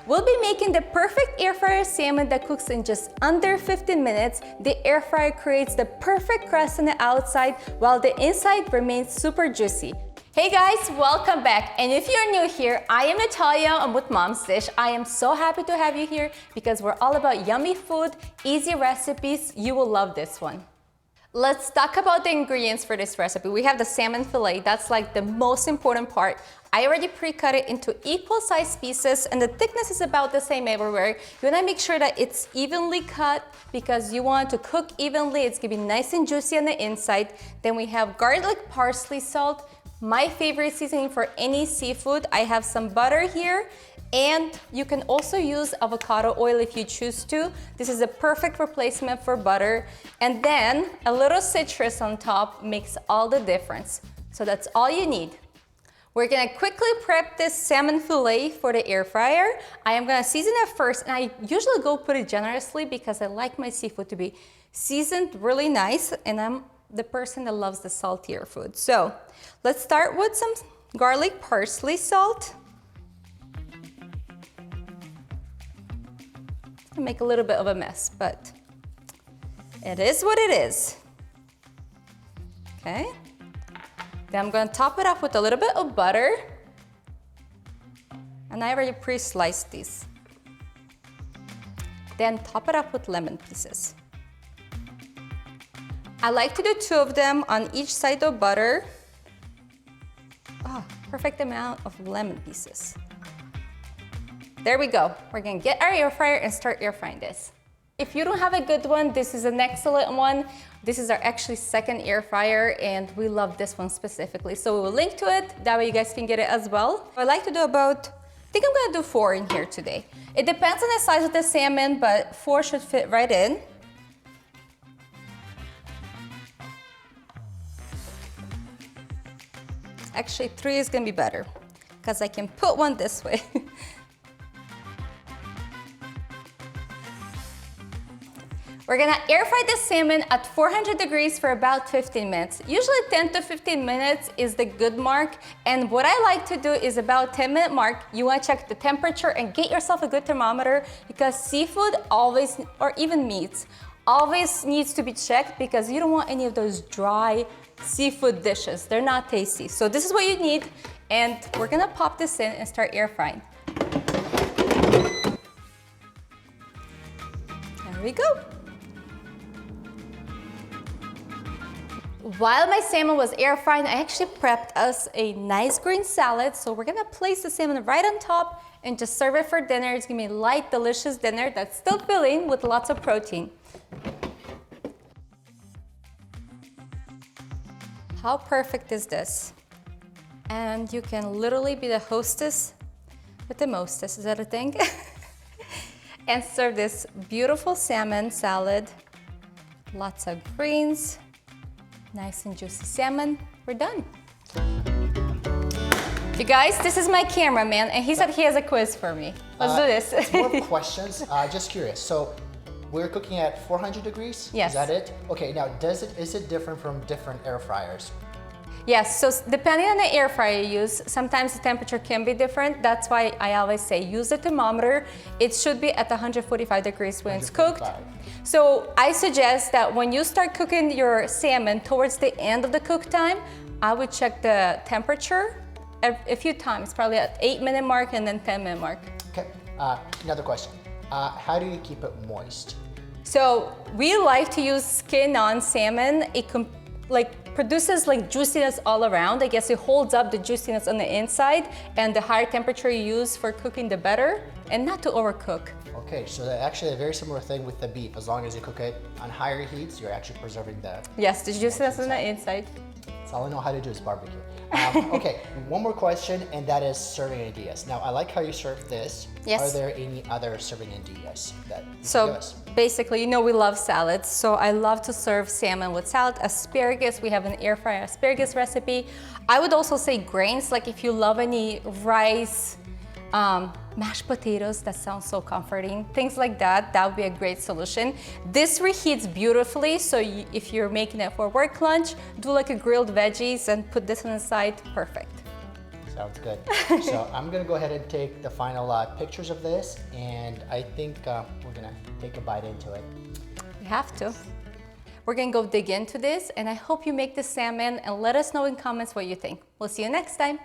We'll be making the perfect air fryer salmon that cooks in just under 15 minutes. The air fryer creates the perfect crust on the outside while the inside remains super juicy. Hey guys, welcome back. And if you're new here, I am Natalia. I'm with Mom's Dish. I am so happy to have you here because we're all about yummy food, easy recipes. You will love this one. Let's talk about the ingredients for this recipe. We have the salmon fillet. That's like the most important part. I already pre-cut it into equal sized pieces and the thickness is about the same everywhere. You wanna make sure that it's evenly cut because you want it to cook evenly. It's gonna be nice and juicy on the inside. Then we have garlic, parsley, salt. My favorite seasoning for any seafood. I have some butter here, and you can also use avocado oil if you choose to. This is a perfect replacement for butter. And then a little citrus on top makes all the difference. So that's all you need. We're gonna quickly prep this salmon fillet for the air fryer. I am gonna season it first, and I usually go put it generously because I like my seafood to be seasoned really nice, and I'm the person that loves the saltier food. So let's start with some garlic, parsley, salt. I'll make a little bit of a mess, but it is what it is. Okay. Then I'm gonna top it off with a little bit of butter. And I already pre-sliced these. Then top it up with lemon pieces. I like to do 2 of them on each side of butter. Oh, perfect amount of lemon pieces. There we go. We're gonna get our air fryer and start air frying this. If you don't have a good one, this is an excellent one. This is our actually second air fryer and we love this one specifically. So we will link to it, that way you guys can get it as well. I like to do about, I think I'm gonna do 4 in here today. It depends on the size of the salmon, but 4 should fit right in. Actually, 3 is gonna be better because I can put one this way. We're gonna air fry the salmon at 400 degrees for about 15 minutes. Usually 10 to 15 minutes is the good mark. And what I like to do is about 10-minute mark, you wanna check the temperature and get yourself a good thermometer because seafood always, or even meats, always needs to be checked because you don't want any of those dry seafood dishes. They're not tasty. So this is what you need, and we're gonna pop this in and start air frying. There we go. While my salmon was air frying, I actually prepped us a nice green salad. So we're gonna place the salmon right on top and just serve it for dinner. It's gonna be a light, delicious dinner that's still filling with lots of protein. How perfect is this? And you can literally be the hostess with the mostest, is that a thing? And serve this beautiful salmon salad. Lots of greens, nice and juicy salmon. We're done. You guys, this is my cameraman, and he said he has a quiz for me. Let's do this. It's more questions, just curious. So we're cooking at 400 degrees? Yes. Is that it? Okay, now is it different from different air fryers? Yes, so depending on the air fryer you use, sometimes the temperature can be different. That's why I always say use the thermometer. It should be at 145 degrees when it's cooked. So I suggest that when you start cooking your salmon towards the end of the cook time, I would check the temperature a few times, probably at 8-minute mark and then 10-minute mark. Okay, another question. How do you keep it moist? So we like to use skin-on salmon. It produces like juiciness all around. I guess it holds up the juiciness on the inside, and the higher temperature you use for cooking, the better, and not to overcook. Okay, so that's actually a very similar thing with the beef. As long as you cook it on higher heats, you're actually preserving the... Yes, the juiciness on the inside. That's all I know how to do is barbecue. Okay, one more question, and that is serving ideas. Now, I like how you serve this. Yes. Are there any other serving ideas that you can give So us? basically, you know we love salads. So I love to serve salmon with salad, asparagus. We have an air fryer asparagus recipe. I would also say grains, like if you love any rice, mashed potatoes, that sounds so comforting. Things like that, that would be a great solution. This reheats beautifully, so if you're making it for work lunch, do like a grilled veggies and put this on the side, perfect. Sounds good. So I'm gonna go ahead and take the final pictures of this, and I think we're gonna take a bite into it. We have to. We're gonna go dig into this, and I hope you make the salmon and let us know in comments what you think. We'll see you next time.